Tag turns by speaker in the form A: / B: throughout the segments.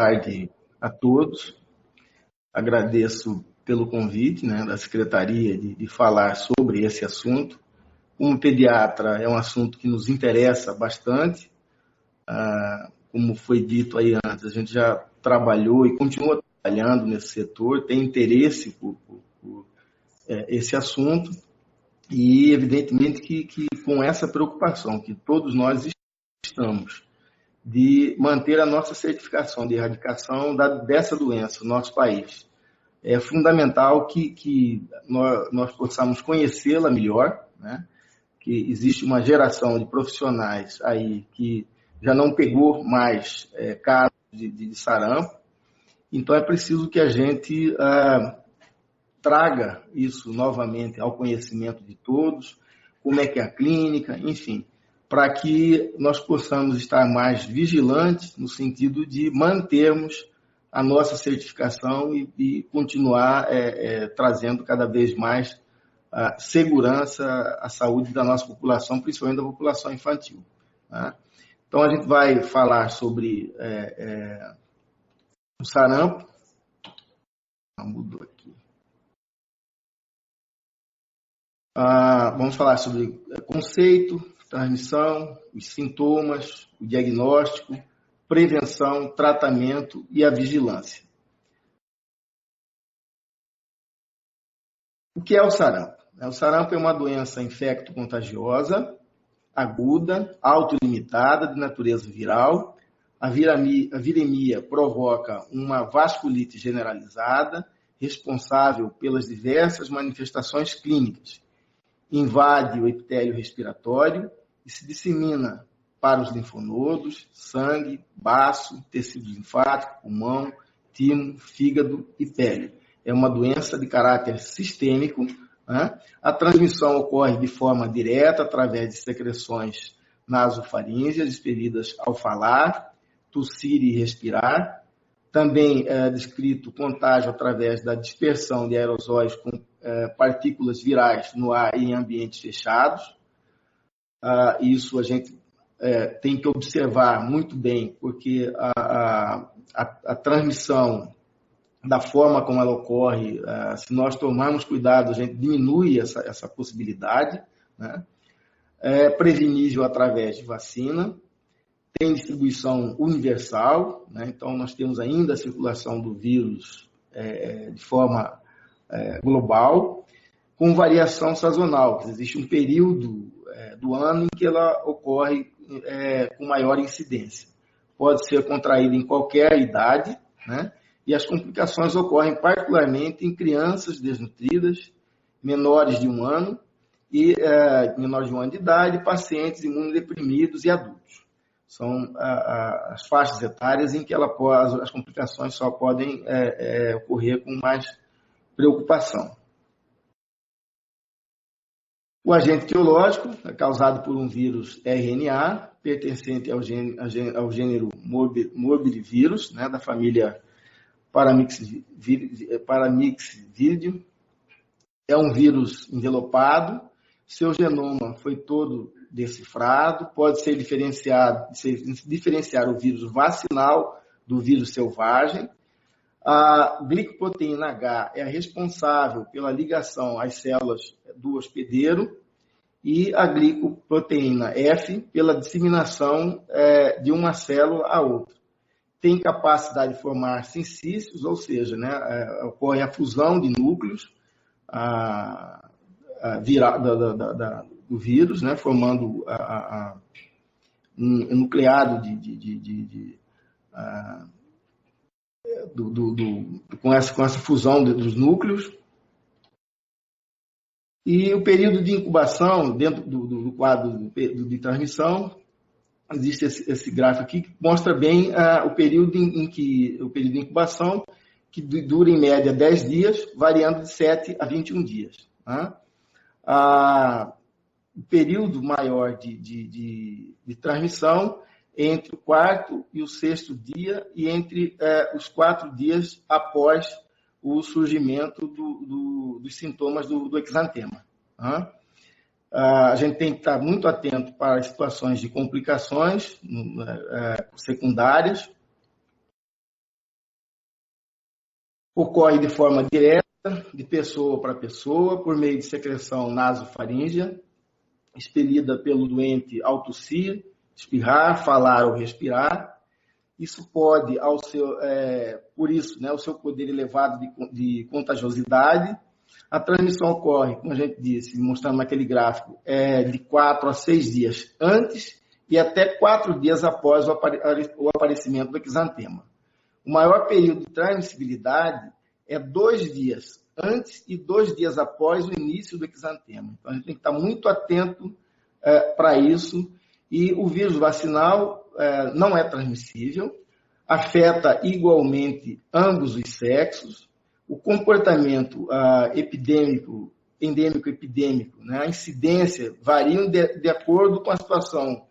A: tarde a todos. Agradeço pelo convite, né, da Secretaria de falar sobre esse assunto. Como pediatra, é um assunto que nos interessa bastante. Como foi dito aí antes, a gente já trabalhou e continua trabalhando nesse setor, tem interesse por esse assunto e, evidentemente, que com essa preocupação que todos nós estamos de manter a nossa certificação de erradicação dessa doença no nosso país. É fundamental que nós possamos conhecê-la melhor, né? Que existe uma geração de profissionais aí que já não pegou mais casos de sarampo, então é preciso que a gente traga isso novamente ao conhecimento de todos, como é que é a clínica, enfim, para que nós possamos estar mais vigilantes no sentido de mantermos a nossa certificação e continuar trazendo cada vez mais segurança à saúde da nossa população, principalmente da população infantil. Tá? Então, a gente vai falar sobre o sarampo. Mudou aqui. Vamos falar sobre conceito, transmissão, os sintomas, o diagnóstico, prevenção, tratamento e a vigilância. O que é o sarampo? O sarampo é uma doença infecto-contagiosa, aguda, autolimitada, de natureza viral. A viremia provoca uma vasculite generalizada, responsável pelas diversas manifestações clínicas. Invade o epitélio respiratório e se dissemina para os linfonodos, sangue, baço, tecido linfático, pulmão, timo, fígado e pele. É uma doença de caráter sistêmico. Né? A transmissão ocorre de forma direta através de secreções nasofaríngeas expelidas ao falar, tossir e respirar. Também é descrito contágio através da dispersão de aerosóis com partículas virais no ar e em ambientes fechados. Isso a gente tem que observar muito bem, porque a transmissão, da forma como ela ocorre, se nós tomarmos cuidado, a gente diminui essa possibilidade. Né? É prevenível através de vacina, tem distribuição universal, né? Então nós temos ainda a circulação do vírus de forma global, com variação sazonal. Existe um período do ano em que ela ocorre com maior incidência. Pode ser contraída em qualquer idade, né? E as complicações ocorrem particularmente em crianças desnutridas, menores de 1 ano, e menores de 1 ano de idade, pacientes imunodeprimidos e adultos. São as faixas etárias em que as complicações só podem ocorrer com mais preocupação. O agente etiológico é causado por um vírus RNA, pertencente ao gênero Morbillivirus, né, da família Paramyxoviridum. É um vírus envelopado, seu genoma foi todo decifrado, pode ser diferenciar o vírus vacinal do vírus selvagem. A glicoproteína H é a responsável pela ligação às células do hospedeiro e a glicoproteína F pela disseminação de uma célula a outra. Tem capacidade de formar sincícios, ou seja, né, ocorre a fusão de núcleos do vírus, né, formando um nucleado com essa fusão dos núcleos. E o período de incubação, dentro do quadro de transmissão, existe esse gráfico aqui que mostra bem o período de incubação, que dura em média 10 dias, variando de 7 a 21 dias. Tá? O período maior de transmissão entre o 4º e o 6º dia e entre os 4 dias após o surgimento dos sintomas do exantema. Tá? A gente tem que estar muito atento para as situações de complicações secundárias, Ocorre de forma direta, de pessoa para pessoa, por meio de secreção nasofaríngea, expelida pelo doente ao tossir, espirrar, falar ou respirar. Isso pode, por isso, o seu poder elevado de contagiosidade, a transmissão ocorre, como a gente disse, mostrando naquele gráfico, de 4 a 6 dias antes e até 4 dias após o aparecimento do exantema. O maior período de transmissibilidade é 2 dias antes e 2 dias após o início do exantema. Então, a gente tem que estar muito atento para isso. E o vírus vacinal não é transmissível, afeta igualmente ambos os sexos. O comportamento endêmico-epidêmico, a incidência variam de acordo com a situação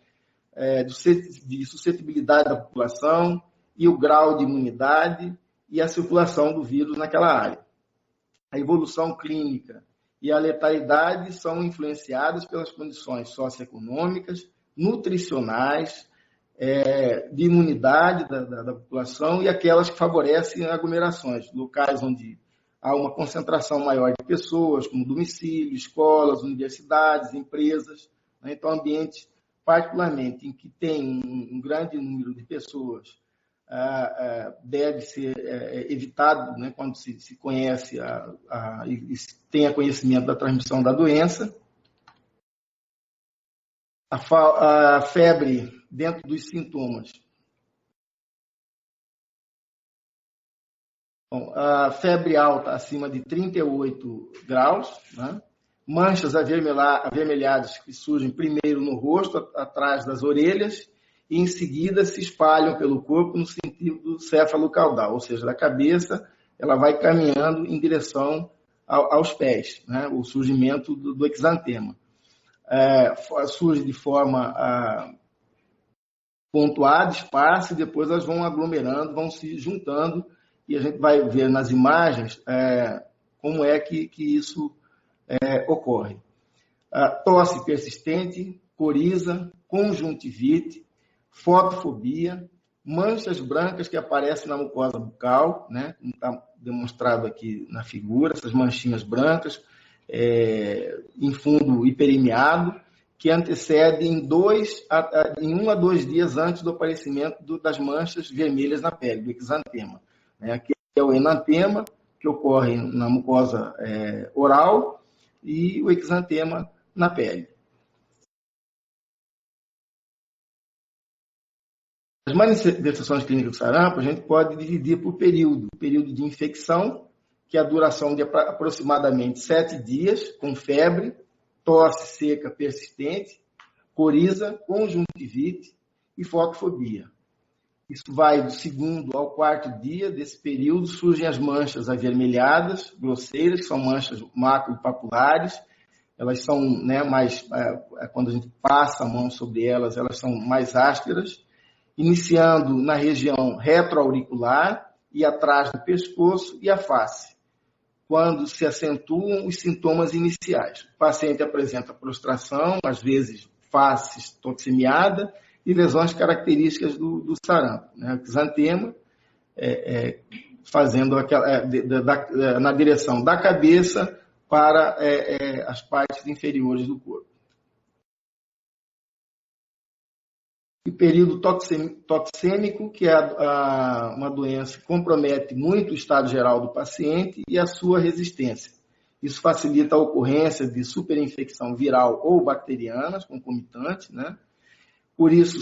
A: de suscetibilidade da população e o grau de imunidade e a circulação do vírus naquela área. A evolução clínica e a letalidade são influenciadas pelas condições socioeconômicas, nutricionais, de imunidade da população e aquelas que favorecem aglomerações, locais onde há uma concentração maior de pessoas, como domicílios, escolas, universidades, empresas. Então, ambientes, particularmente, em que tem um grande número de pessoas, deve ser evitado, quando se conhece e tem conhecimento da transmissão da doença. A febre dentro dos sintomas. Bom, a febre alta acima de 38 graus, manchas avermelhadas que surgem primeiro no rosto, atrás das orelhas, e em seguida se espalham pelo corpo no sentido céfalo-caudal, ou seja, da cabeça, ela vai caminhando em direção aos pés, o surgimento do exantema. Surge de forma pontuada, esparsa, e depois elas vão aglomerando, vão se juntando, e a gente vai ver nas imagens como é que isso ocorre. Tosse persistente, coriza, conjuntivite, fotofobia, manchas brancas que aparecem na mucosa bucal, como está demonstrado aqui na figura, essas manchinhas brancas, em fundo hiperemiado, que antecede em 1 a 2 dias antes do aparecimento das manchas vermelhas na pele, do exantema. Aqui é o enantema, que ocorre na mucosa oral, e o exantema na pele. As manifestações clínicas do sarampo a gente pode dividir por período. Período de infecção, que é a duração de aproximadamente 7 dias, com febre, tosse seca persistente, coriza, conjuntivite e fotofobia. Isso vai do 2º ao 4º dia desse período, surgem as manchas avermelhadas, grosseiras, que são manchas maculopapulares. Elas são mais, quando a gente passa a mão sobre elas, elas são mais ásperas, iniciando na região retroauricular e atrás do pescoço e a face, quando se acentuam os sintomas iniciais. O paciente apresenta prostração, às vezes face toxemiada, e lesões características do sarampo. O exantema fazendo na direção da cabeça para as partes inferiores do corpo. O período toxêmico, que é uma doença que compromete muito o estado geral do paciente e a sua resistência. Isso facilita a ocorrência de superinfecção viral ou bacteriana concomitante, Por isso,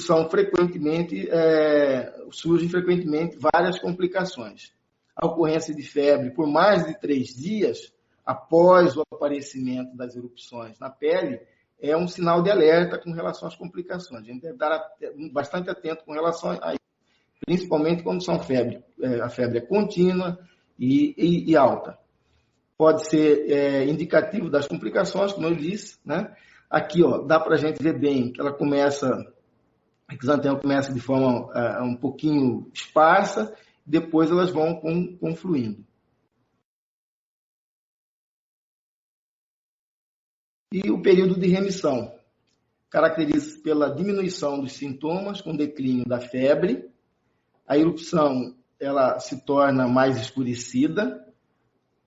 A: surgem frequentemente várias complicações. A ocorrência de febre por mais de 3 dias após o aparecimento das erupções na pele é um sinal de alerta com relação às complicações. A gente deve estar bastante atento com relação a isso, principalmente quando a febre é contínua e alta. Pode ser indicativo das complicações, como eu disse, Aqui, dá para a gente ver bem que ela a exantema começa de forma um pouquinho esparsa, depois elas vão confluindo. E o período de remissão caracteriza-se pela diminuição dos sintomas com declínio da febre, a erupção ela se torna mais escurecida,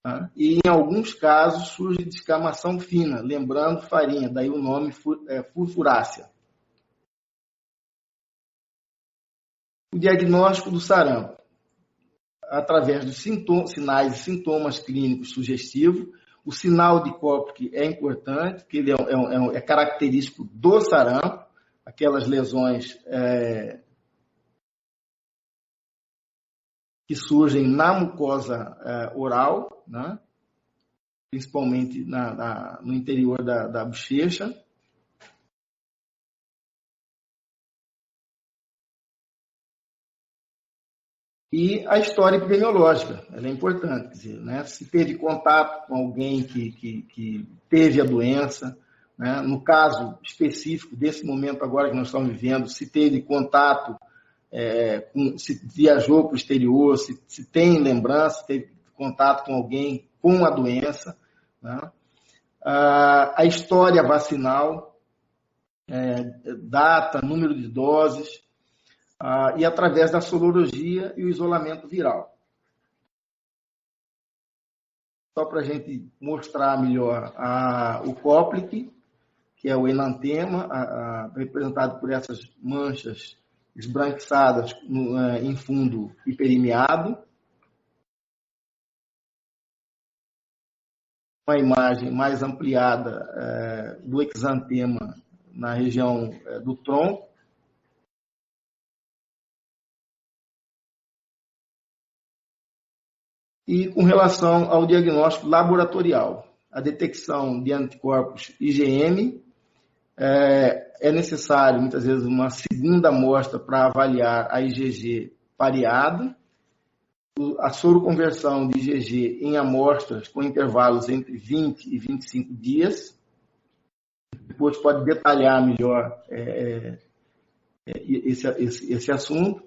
A: tá? E em alguns casos surge descamação fina, lembrando farinha, daí o nome furfurácea. O diagnóstico do sarampo, através dos sinais e sintomas clínicos sugestivos. O sinal de Koplik é importante, porque ele é característico do sarampo, aquelas lesões que surgem na mucosa oral, né? Principalmente no interior da bochecha. E a história epidemiológica, ela é importante, quer dizer, né? Se teve contato com alguém que teve a doença, né? No caso específico desse momento agora que nós estamos vivendo, se teve contato, se viajou para o exterior, se tem lembrança, se teve contato com alguém com a doença, né? A história vacinal, data, número de doses, e através da sorologia e o isolamento viral. Só para a gente mostrar melhor o Koplik, que é o enantema, representado por essas manchas esbranquiçadas em fundo hiperemiado. Uma imagem mais ampliada do exantema na região do tronco. E com relação ao diagnóstico laboratorial, a detecção de anticorpos IgM, é necessário, muitas vezes, uma segunda amostra para avaliar a IgG pareada, a soroconversão de IgG em amostras com intervalos entre 20 e 25 dias. Depois pode detalhar melhor esse assunto.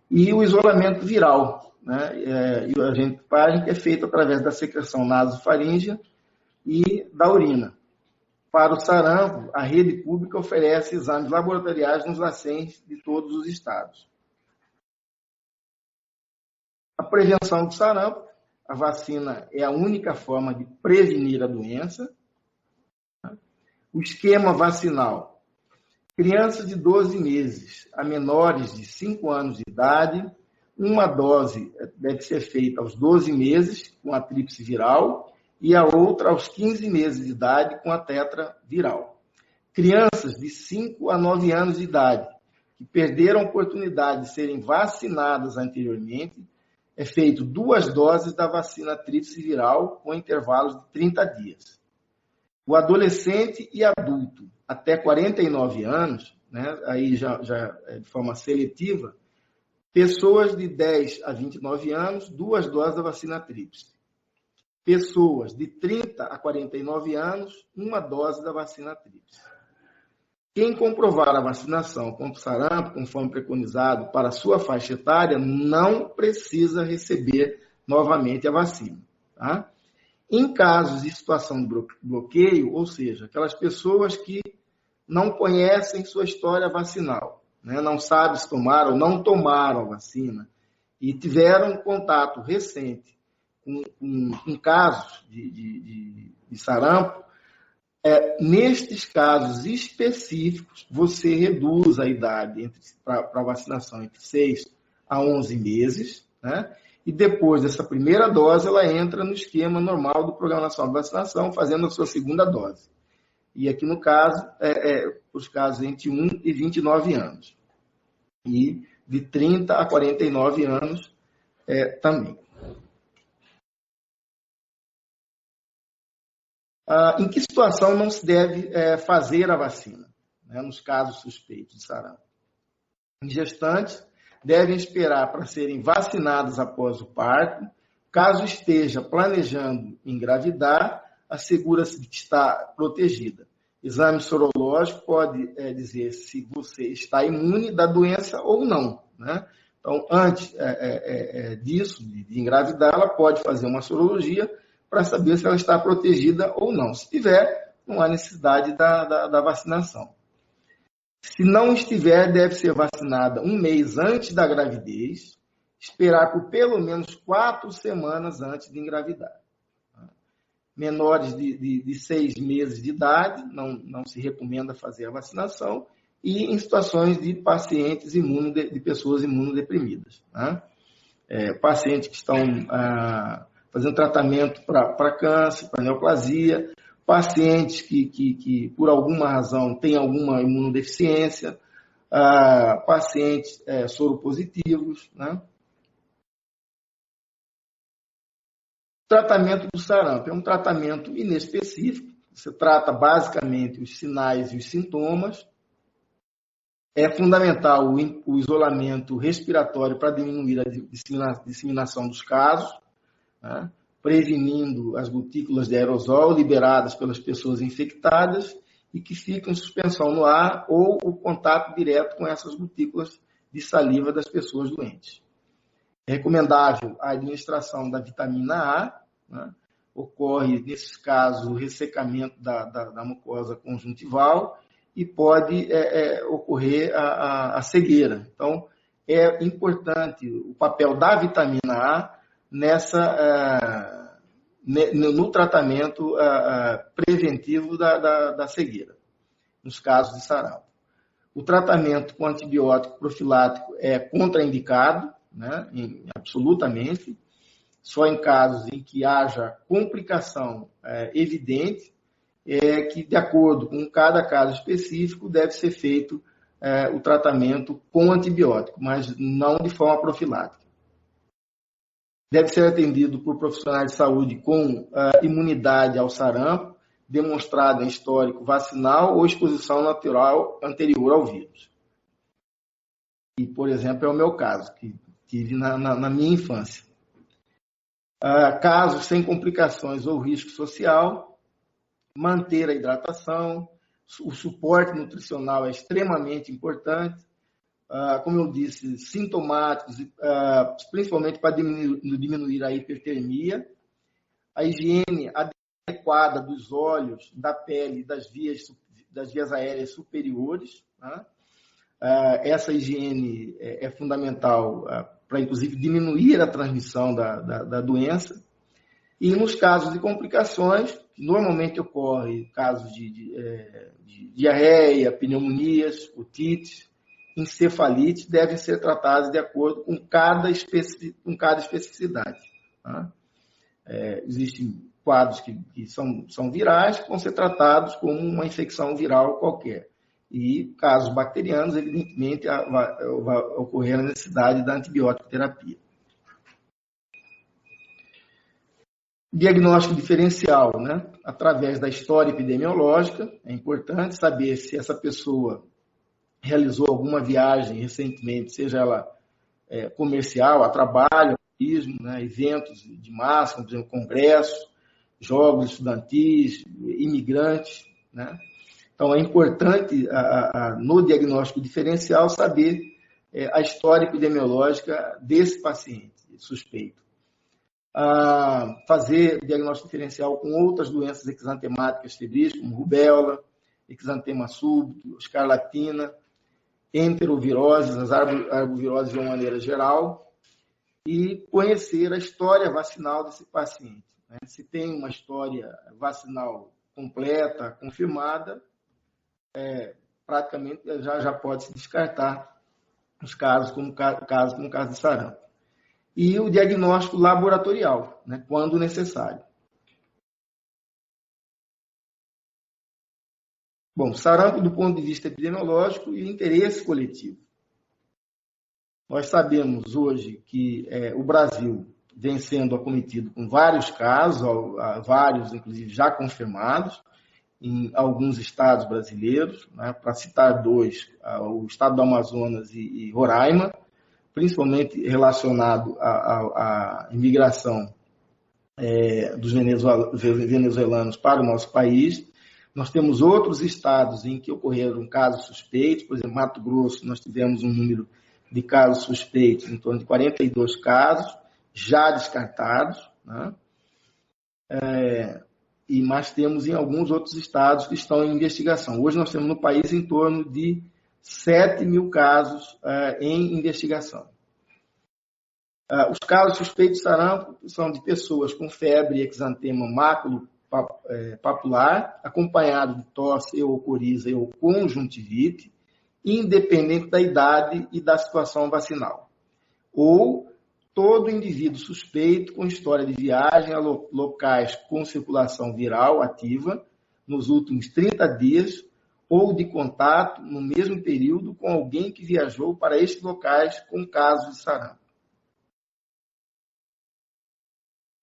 A: E o isolamento viral, né? E o agente págico é feito através da secreção nasofaríngea e da urina. Para o sarampo, a rede pública oferece exames laboratoriais nos LACENs de todos os estados. A prevenção do sarampo, a vacina é a única forma de prevenir a doença. O esquema vacinal, crianças de 12 meses a menores de 5 anos de idade, uma dose deve ser feita aos 12 meses com a tríplice viral e a outra aos 15 meses de idade com a tetra viral. Crianças de 5 a 9 anos de idade que perderam a oportunidade de serem vacinadas anteriormente, é feito 2 doses da vacina tríplice viral com intervalos de 30 dias. O adolescente e adulto até 49 anos, né, aí já de forma seletiva, pessoas de 10 a 29 anos, 2 doses da vacina tríplice. Pessoas de 30 a 49 anos, 1 dose da vacina tríplice. Quem comprovar a vacinação contra o sarampo, conforme preconizado para a sua faixa etária, não precisa receber novamente a vacina. Tá? Em casos de situação de bloqueio, ou seja, aquelas pessoas que não conhecem sua história vacinal, né, não sabem se tomaram ou não tomaram a vacina e tiveram contato recente com casos de sarampo, nestes casos específicos, você reduz a idade para a vacinação entre 6 a 11 meses, né? E depois dessa primeira dose, ela entra no esquema normal do Programa Nacional de Vacinação, fazendo a sua segunda dose. E aqui no caso, os casos entre 1 e 29 anos. E de 30 a 49 anos também. Em que situação não se deve fazer a vacina, né, nos casos suspeitos de sarampo? Em gestantes, devem esperar para serem vacinadas após o parto. Caso esteja planejando engravidar, assegura-se de que está protegida. Exame sorológico pode dizer se você está imune da doença ou não, né? Então, antes disso, de engravidar, ela pode fazer uma sorologia para saber se ela está protegida ou não. Se tiver, não há necessidade da vacinação. Se não estiver, deve ser vacinada 1 mês antes da gravidez esperar por pelo menos 4 semanas antes de engravidar. Menores de 6 meses de idade, não se recomenda fazer a vacinação, e em situações de pacientes de pessoas imunodeprimidas. Pacientes que estão fazendo tratamento para câncer, para neoplasia, pacientes que por alguma razão têm alguma imunodeficiência, pacientes soropositivos. Tratamento do sarampo é um tratamento inespecífico, você trata basicamente os sinais e os sintomas. É fundamental o isolamento respiratório para diminuir a disseminação dos casos, prevenindo as gotículas de aerosol liberadas pelas pessoas infectadas e que ficam em suspensão no ar ou o contato direto com essas gotículas de saliva das pessoas doentes. É recomendável a administração da vitamina A. Ocorre, nesses casos, o ressecamento da mucosa conjuntival e pode ocorrer a cegueira. Então, é importante o papel da vitamina A no tratamento preventivo da cegueira, nos casos de sarampo. O tratamento com antibiótico profilático é contraindicado, absolutamente, só em casos em que haja complicação evidente, que, de acordo com cada caso específico, deve ser feito o tratamento com antibiótico, mas não de forma profilática. Deve ser atendido por profissionais de saúde com imunidade ao sarampo, demonstrada em histórico vacinal ou exposição natural anterior ao vírus. E, por exemplo, é o meu caso, que tive na minha infância. Casos sem complicações ou risco social, manter a hidratação, o suporte nutricional é extremamente importante, como eu disse, sintomáticos, principalmente para diminuir a hipertermia, a higiene adequada dos olhos, da pele e das vias aéreas superiores. Essa higiene é fundamental para, inclusive, diminuir a transmissão da doença. E nos casos de complicações, que normalmente ocorrem casos de diarreia, pneumonias, otites, encefalite, devem ser tratados de acordo com cada especificidade. Existem quadros que são virais, que vão ser tratados como uma infecção viral qualquer. E casos bacterianos, evidentemente, vai ocorrer a necessidade da antibiótico terapia. Diagnóstico diferencial, através da história epidemiológica. É importante saber se essa pessoa realizou alguma viagem recentemente, seja ela comercial, a trabalho, turismo, eventos de massa, como, por exemplo, congressos, jogos estudantis, imigrantes. Então, é importante, no diagnóstico diferencial, saber a história epidemiológica desse paciente suspeito. Fazer diagnóstico diferencial com outras doenças exantemáticas febris, como rubéola, exantema súbito, escarlatina, enteroviroses, as arboviroses de uma maneira geral, e conhecer a história vacinal desse paciente. Se tem uma história vacinal completa, confirmada, praticamente já pode se descartar os casos como o caso de sarampo. E o diagnóstico laboratorial, quando necessário. Bom, sarampo do ponto de vista epidemiológico e interesse coletivo. Nós sabemos hoje que o Brasil vem sendo acometido com vários casos, vários, inclusive, já confirmados, em alguns estados brasileiros, para citar dois, o estado do Amazonas e Roraima, principalmente relacionado à imigração dos venezuelanos para o nosso país. Nós temos outros estados em que ocorreram casos suspeitos, por exemplo, Mato Grosso, nós tivemos um número de casos suspeitos em torno de 42 casos, já descartados, mas temos em alguns outros estados que estão em investigação. Hoje nós temos no país em torno de 7 mil casos em investigação. Os casos suspeitos de sarampo são de pessoas com febre e exantema maculopapular, acompanhado de tosse ou coriza ou conjuntivite, independente da idade e da situação vacinal. Ou todo indivíduo suspeito com história de viagem a locais com circulação viral ativa nos últimos 30 dias ou de contato no mesmo período com alguém que viajou para estes locais com casos de sarampo.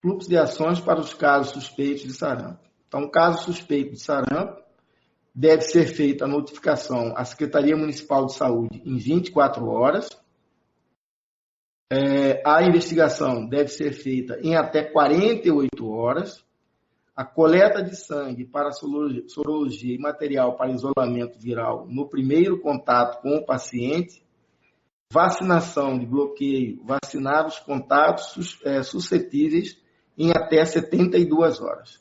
A: Fluxo de ações para os casos suspeitos de sarampo. Então, caso suspeito de sarampo, deve ser feita a notificação à Secretaria Municipal de Saúde em 24 horas. A investigação deve ser feita em até 48 horas. A coleta de sangue para sorologia e material para isolamento viral no primeiro contato com o paciente. Vacinação de bloqueio, vacinar os contatos suscetíveis em até 72 horas.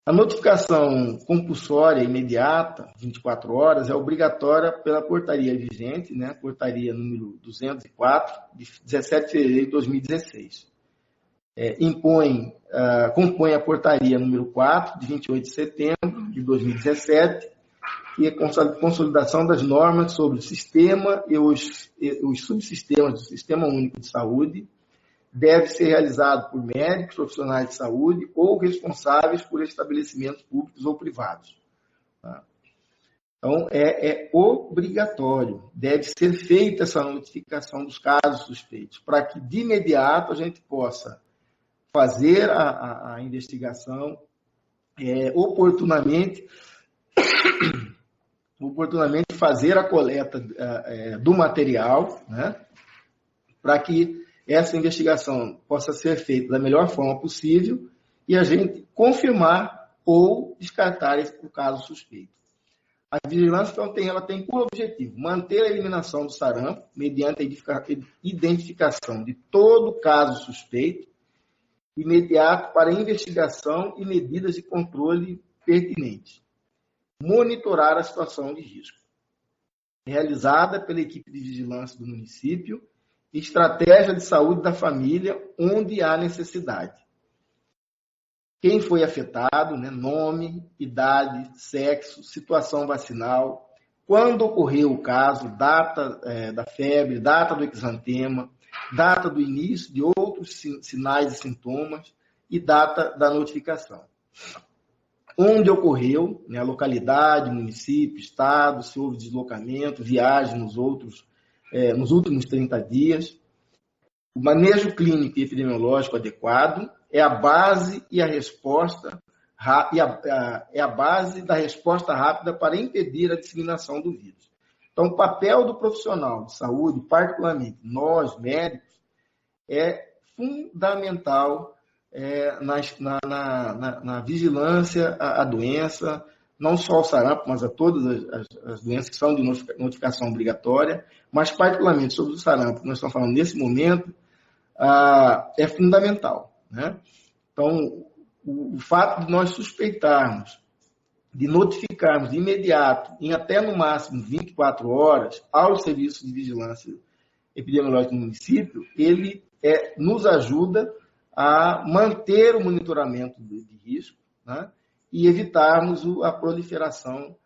A: A notificação compulsória imediata, 24 horas, é obrigatória pela portaria vigente, né? Portaria número 204, de 17 de fevereiro de 2016. Compõe a portaria número 4, de 28 de setembro de 2017, que é a consolidação das normas sobre o sistema e os subsistemas do Sistema Único de Saúde, deve ser realizado por médicos, profissionais de saúde ou responsáveis por estabelecimentos públicos ou privados. Tá? Então, é obrigatório, deve ser feita essa notificação dos casos suspeitos, para que de imediato a gente possa fazer a investigação oportunamente fazer a coleta do material, né, para que essa investigação possa ser feita da melhor forma possível e a gente confirmar ou descartar o caso suspeito. A vigilância, então, ela tem por objetivo manter a eliminação do sarampo mediante a identificação de todo caso suspeito imediato para investigação e medidas de controle pertinentes. Monitorar a situação de risco. Realizada pela equipe de vigilância do município, estratégia de saúde da família, onde há necessidade. Quem foi afetado, né? Nome, idade, sexo, situação vacinal, quando ocorreu o caso, data da febre, data do exantema, data do início de outros sinais e sintomas e data da notificação. Onde ocorreu, né, a localidade, município, estado, se houve deslocamento, viagem nos últimos 30 dias. O manejo clínico e epidemiológico adequado é a base e a resposta é a base da resposta rápida para impedir a disseminação do vírus. Então, o papel do profissional de saúde, particularmente nós, médicos, é fundamental na vigilância à doença, não só ao sarampo, mas a todas as doenças que são de notificação obrigatória, mas particularmente sobre o sarampo, que nós estamos falando nesse momento, é fundamental, né? Então, o fato de nós suspeitarmos, de notificarmos de imediato, em até no máximo 24 horas, aos serviços de vigilância epidemiológica do município, ele nos ajuda a manter o monitoramento de risco, né, e evitarmos a proliferação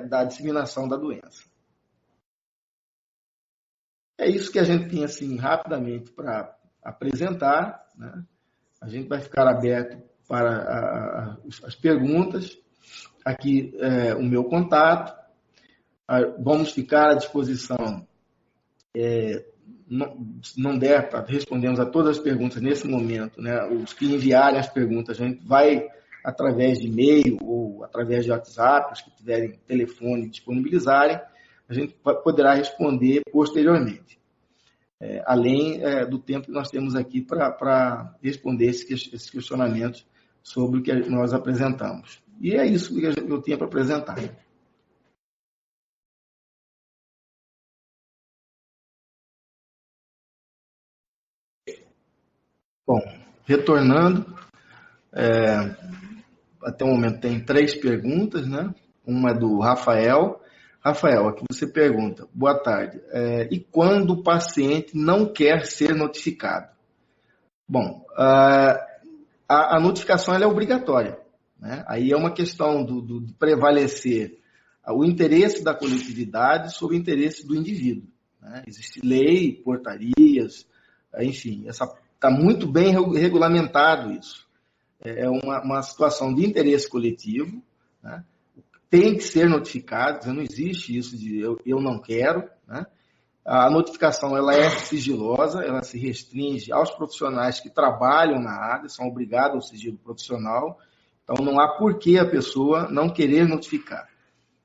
A: da disseminação da doença. É isso que a gente tem, assim, rapidamente para apresentar, né? A gente vai ficar aberto para as perguntas. Aqui o meu contato. Vamos ficar à disposição, se não der para respondermos a todas as perguntas nesse momento, né? Os que enviarem as perguntas, a gente vai através de e-mail ou através de WhatsApp, os que tiverem telefone disponibilizarem, a gente poderá responder posteriormente. Além do tempo que nós temos aqui para responder esses questionamentos sobre o que nós apresentamos. E é isso que eu tinha para apresentar. Bom, retornando, até o momento tem 3 perguntas, né? Uma é do Rafael. Rafael, aqui você pergunta, boa tarde, e quando o paciente não quer ser notificado? Bom, a notificação ela é obrigatória, né? Aí é uma questão de prevalecer o interesse da coletividade sobre o interesse do indivíduo, né? Existe lei, portarias, enfim, está muito bem regulamentado isso. É uma situação de interesse coletivo, né? Tem que ser notificado, não existe isso de eu não quero, né? A notificação ela é sigilosa, ela se restringe aos profissionais que trabalham na área, são obrigados ao sigilo profissional, então não há por que a pessoa não querer notificar.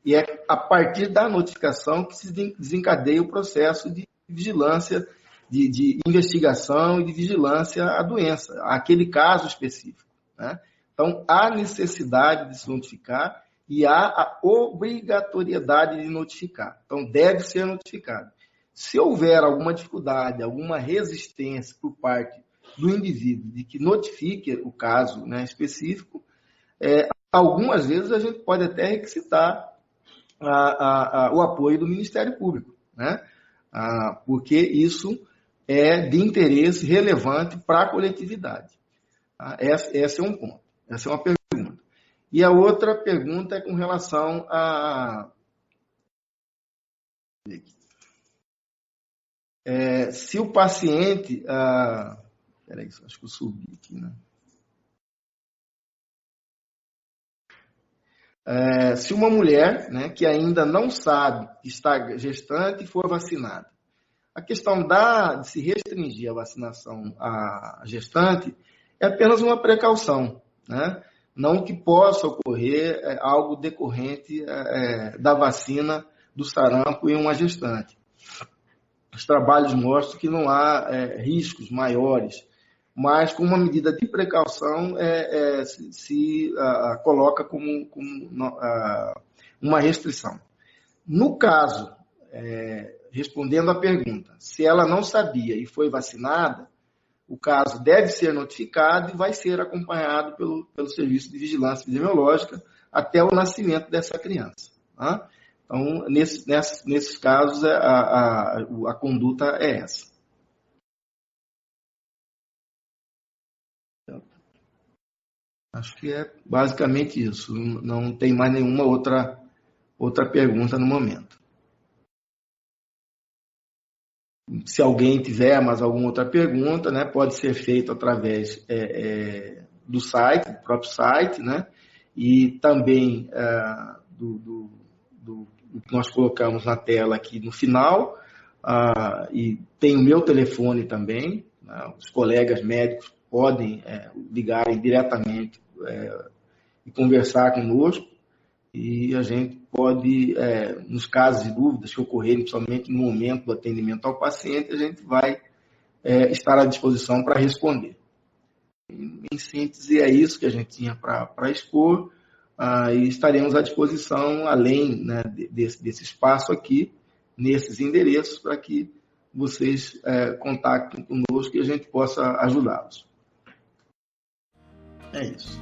A: E é a partir da notificação que se desencadeia o processo de vigilância, de investigação e de vigilância à doença, àquele caso específico, né? Então, há necessidade de se notificar e há a obrigatoriedade de notificar. Então, deve ser notificado. Se houver alguma dificuldade, alguma resistência por parte do indivíduo de que notifique o caso, né, específico, algumas vezes a gente pode até requisitar o apoio do Ministério Público, né? Porque isso é de interesse relevante para a coletividade. Esse é um ponto, essa é uma pergunta. E a outra pergunta é com relação a... se o paciente... Peraí, acho que eu subi aqui, né? Se uma mulher, né, que ainda não sabe que está gestante for vacinada, a questão de se restringir a vacinação à gestante é apenas uma precaução, né? Não que possa ocorrer algo decorrente da vacina do sarampo em uma gestante. Os trabalhos mostram que não há riscos maiores, mas com uma medida de precaução se coloca como uma restrição. No caso, respondendo à pergunta, se ela não sabia e foi vacinada, o caso deve ser notificado e vai ser acompanhado pelo Serviço de Vigilância Epidemiológica até o nascimento dessa criança, tá? Então, nesses casos, a conduta é essa. Acho que é basicamente isso. Não tem mais nenhuma outra pergunta no momento. Se alguém tiver mais alguma outra pergunta, né, pode ser feito através do site, do próprio site, né, e também do que nós colocamos na tela aqui no final, e tem o meu telefone também, né, os colegas médicos podem ligarem diretamente e conversar conosco, e a gente pode, nos casos de dúvidas que ocorrerem, principalmente no momento do atendimento ao paciente, a gente vai estar à disposição para responder. Em síntese, é isso que a gente tinha para expor, e estaremos à disposição, além, né, desse espaço aqui, nesses endereços, para que vocês contactem conosco e a gente possa ajudá-los. É isso.